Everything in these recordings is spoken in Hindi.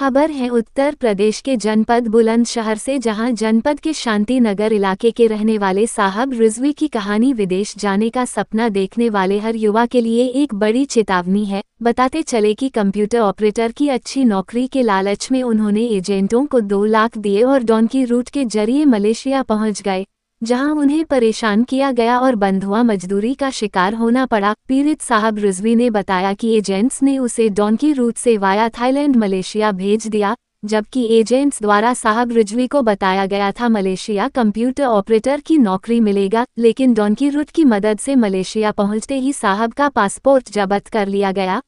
खबर है उत्तर प्रदेश के जनपद बुलंदशहर से, जहां जनपद के शांति नगर इलाके के रहने वाले साहब रिजवी की कहानी विदेश जाने का सपना देखने वाले हर युवा के लिए एक बड़ी चेतावनी है। बताते चले कि कंप्यूटर ऑपरेटर की अच्छी नौकरी के लालच में उन्होंने एजेंटों को 2 लाख दिए और डोंकी रूट के जरिए मलेशिया पहुंच गए, जहां उन्हें परेशान किया गया और बंधुआ मजदूरी का शिकार होना पड़ा। पीड़ित साहब रिजवी ने बताया कि एजेंट्स ने उसे डोंकी रूट से वाया थाईलैंड मलेशिया भेज दिया, जबकि एजेंट्स द्वारा साहब रिजवी को बताया गया था मलेशिया कंप्यूटर ऑपरेटर की नौकरी मिलेगा, लेकिन डोंकी रूट की मदद से मलेशिया पहुंचते ही साहब का पासपोर्ट जब्त कर लिया गया।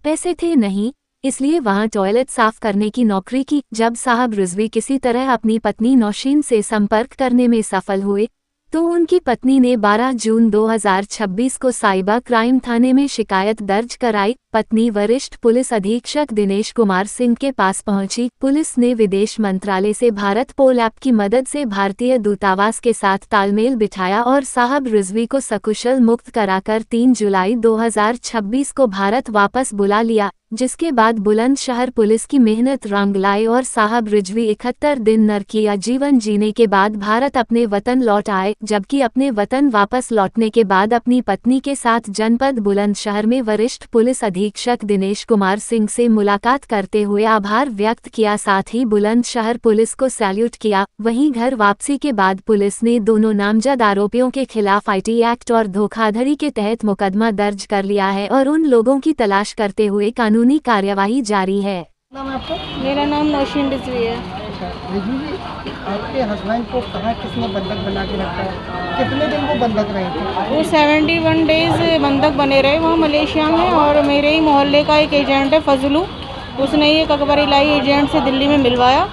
पैसे थे नहीं, इसलिए वहां टॉयलेट साफ करने की नौकरी की। जब साहब रिजवी किसी तरह अपनी पत्नी नौशीन से संपर्क करने में सफल हुए, तो उनकी पत्नी ने 12 जून 2026 को साइबर क्राइम थाने में शिकायत दर्ज कराई। पत्नी वरिष्ठ पुलिस अधीक्षक दिनेश कुमार सिंह के पास पहुंची। पुलिस ने विदेश मंत्रालय से भारत पोल ऐप की मदद से भारतीय दूतावास के साथ तालमेल बिठाया और साहब रिजवी को सकुशल मुक्त कराकर 3 जुलाई 2026 को भारत वापस बुला लिया, जिसके बाद बुलंदशहर पुलिस की मेहनत रंग लाई और साहब रिजवी 71 दिन नरकीय जीवन जीने के बाद भारत अपने वतन लौट आए। जबकि अपने वतन वापस लौटने के बाद अपनी पत्नी के साथ जनपद बुलंदशहर में वरिष्ठ पुलिस अधीक्षक दिनेश कुमार सिंह से मुलाकात करते हुए आभार व्यक्त किया, साथ ही बुलंदशहर पुलिस को सैल्यूट किया। वहीं घर वापसी के बाद पुलिस ने दोनों नामजद आरोपियों के खिलाफ IT एक्ट और धोखाधड़ी के तहत मुकदमा दर्ज कर लिया है और उन लोगों की तलाश करते हुए कानूनी कार्यवाही जारी है। नाम है आपका? मेरा नाम नौशीन रिजवी है। अच्छा, रिजवी जी, आपके हस्बैंड को कहाँ किसने बंधक बना के रखा है? कितने दिन वो बंधक रहे थे? वो 71 डेज बंधक बने रहे वहाँ मलेशिया में। और मेरे ही मोहल्ले का एक एजेंट है फजलू, उसने ये अकबर इलाही एजेंट से दिल्ली में मिलवाया।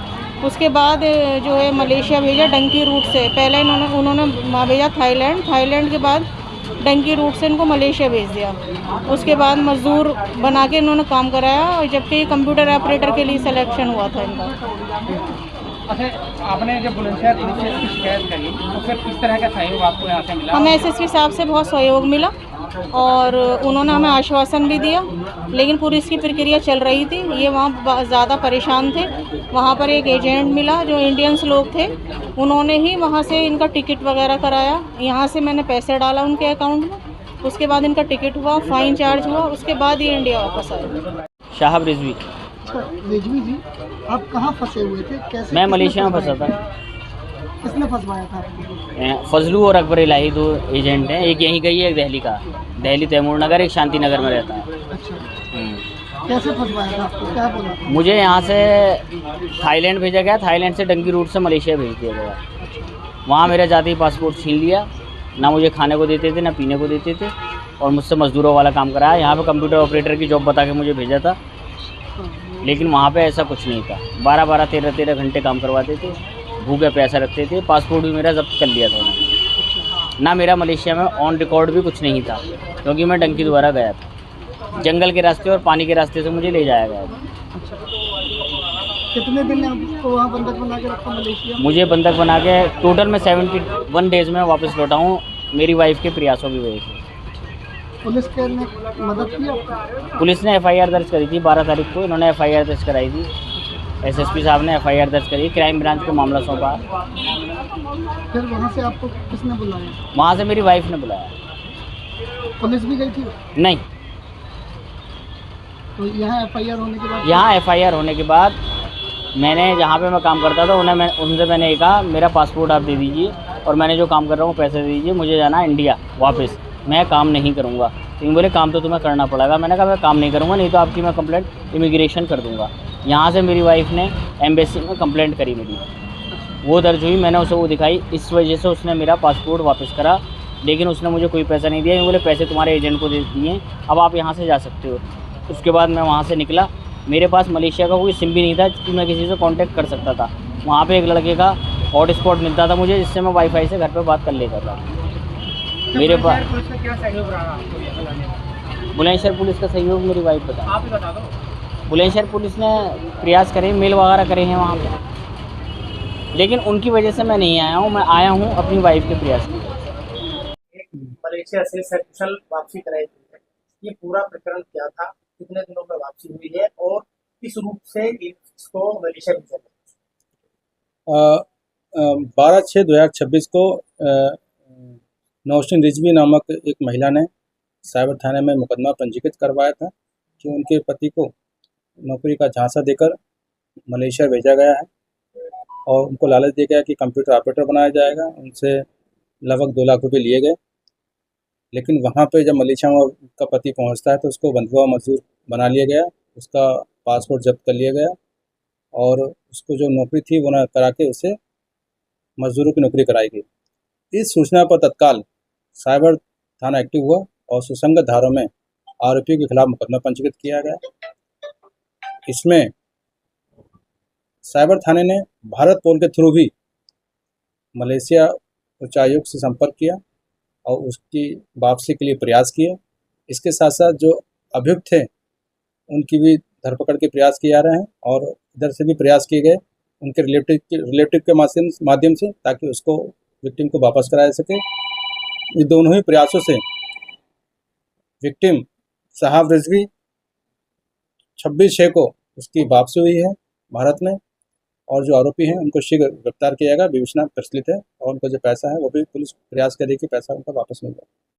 उसके बाद जो है मलेशिया भेजा डंकी रूट से। पहले उन्होंने वहाँ भेजा थाईलैंड के बाद डंकी रूट से इनको मलेशिया भेज दिया। उसके बाद मजदूर बना के इन्होंने काम कराया, और जबकि कंप्यूटर ऑपरेटर के लिए सिलेक्शन हुआ था इनका। अच्छा, आपने जब बुलंदशहर पुलिस से इसकी शिकायत करी तो फिर किस तरह का सहयोग आपको यहाँ से मिला? हमें SSP साहब से बहुत सहयोग मिला और उन्होंने हमें आश्वासन भी दिया, लेकिन पूरी इसकी प्रक्रिया चल रही थी। ये वहाँ ज़्यादा परेशान थे। वहाँ पर एक एजेंट मिला जो इंडियंस लोग थे, उन्होंने ही वहाँ से इनका टिकट वगैरह कराया। यहाँ से मैंने पैसे डाला उनके अकाउंट में, उसके बाद इनका टिकट हुआ, फाइन चार्ज हुआ, उसके बाद ये इंडिया वापस आए। साहब रिजवी। अच्छा, रिजवी जी, आप कहाँ फंसे हुए थे? कैसे? मैं मलेशिया में फंसा था। किसने फंसवाया था आपको? फजलू और अकबर इलाही 2 एजेंट हैं। एक यहीं का ही है, एक दिल्ली का, दिल्ली तैमूर नगर, एक शांति नगर में रहता है। अच्छा, कैसे फंसवाया था आपको? क्या बोला था? मुझे यहाँ से थाईलैंड भेजा गया, थाईलैंड से डंकी रूट से मलेशिया भेज दिया गया। वहाँ मेरा जाते ही पासपोर्ट छीन लिया, ना मुझे खाने को देते थे ना पीने को देते थे, और मुझसे मज़दूरों वाला काम कराया। यहाँ पे कंप्यूटर ऑपरेटर की जॉब बता के मुझे भेजा था, लेकिन वहाँ पे ऐसा कुछ नहीं था। 12-12, 13-13 घंटे काम करवाते थे, भूखे प्यासा रखते थे। पासपोर्ट भी मेरा जब्त कर लिया था उन्होंने। ना मेरा मलेशिया में ऑन रिकॉर्ड भी कुछ नहीं था, क्योंकि मैं डंकी द्वारा गया था। जंगल के रास्ते और पानी के रास्ते से मुझे ले जाया गया था। कितने दिन आपको वहाँ बंधक बना के रखा मलेशिया? मुझे बंधक बना के टोटल में 71 डेज़ में वापस लौटा हूँ, मेरी वाइफ के प्रयासों की वजह से। पुलिस के ने मदद की आपको? पुलिस ने FIR दर्ज करी थी 12 तारीख को। इन्होंने FIR दर्ज कराई थी। SSP साहब ने FIR दर्ज करी, क्राइम ब्रांच को मामला सौंपा। फिर वहाँ से आपको किसने बुलाया? वहाँ से मेरी वाइफ ने बुलाया। पुलिस भी गई थी? नहीं, तो यहाँ FIR होने के बाद? यहाँ FIR होने के बाद मैंने जहाँ पे मैं काम करता था उनसे मैंने ये कहा, मेरा पासपोर्ट आप दे दीजिए और मैंने जो काम कर रहा हूँ पैसे दे दीजिए, मुझे जाना है इंडिया वापस, मैं काम नहीं करूँगा। तो बोले काम तो तुम्हें करना पड़ेगा। मैंने कहा मैं काम नहीं करूँगा, नहीं तो आपकी मैं कंप्लेंट इमिग्रेशन कर दूँगा। यहाँ से मेरी वाइफ ने एम्बेसी में कंप्लेंट करी मेरी, वो दर्ज हुई, मैंने उसे वो दिखाई। इस वजह से उसने मेरा पासपोर्ट वापस करा, लेकिन उसने मुझे कोई पैसा नहीं दिया। बोले पैसे तुम्हारे एजेंट को दे दिए, अब आप यहाँ से जा सकते हो। उसके बाद मैं वहाँ से निकला। मेरे पास मलेशिया का कोई सिम भी नहीं था कि मैं किसी से कांटेक्ट कर सकता था। वहाँ पे एक लड़के का हॉटस्पॉट मिलता था मुझे, जिससे मैं वाईफाई से घर पे बात कर लेता था। मेरे पास क्या सहयोग रहा आपको? बुलंदशहर पुलिस का सहयोग मेरी वाइफ आप ही बता दो। बुलंदशहर पुलिस ने प्रयास करे, मेल वगैरह करे हैं वहाँ पे, लेकिन उनकी वजह से मैं नहीं आया हूँ। मैं आया हूँ अपनी वाइफ के प्रयास की वजह से। मलेशिया से सकुशल वापसी कराई गई है। ये पूरा प्रकरण क्या था, कितने दिनों में वापसी हुई है और किस रूप से इसको मलेशिया भेजा अ, 12/6/2026 को नौशीन रिजवी नामक एक महिला ने साइबर थाने में मुकदमा पंजीकृत करवाया था कि उनके पति को नौकरी का झांसा देकर मलेशिया भेजा गया है और उनको लालच दिया गया कि कंप्यूटर ऑपरेटर बनाया जाएगा। उनसे लगभग 2 लाख रुपए लिए गए, लेकिन वहाँ पे जब मलेशिया में उसका पति पहुँचता है तो उसको बंधुआ मजदूर बना लिया गया, उसका पासपोर्ट जब्त कर लिया गया और उसको जो नौकरी थी वो न करा के उसे मजदूरों की नौकरी कराई गई। इस सूचना पर तत्काल साइबर थाना एक्टिव हुआ और सुसंगत धाराओं में आरोपी के खिलाफ मुकदमा पंजीकृत किया गया। इसमें साइबर थाने ने भारत पोल के थ्रू भी मलेशिया उच्चायुक्त से संपर्क किया और उसकी वापसी के लिए प्रयास किए। इसके साथ साथ जो अभियुक्त थे उनकी भी धरपकड़ के प्रयास किए जा रहे हैं और इधर से भी प्रयास किए गए उनके रिलेटिव के माध्यम से, ताकि उसको विक्टिम को वापस कराया सके। ये दोनों ही प्रयासों से विक्टिम साहब रिजवी 26/6 को उसकी वापसी हुई है भारत में और जो आरोपी हैं उनको शीघ्र गिरफ्तार किया जाएगा। विवेचना प्रचलित है और उनका जो पैसा है वो भी पुलिस प्रयास करेगी कि पैसा उनका वापस मिल जाए।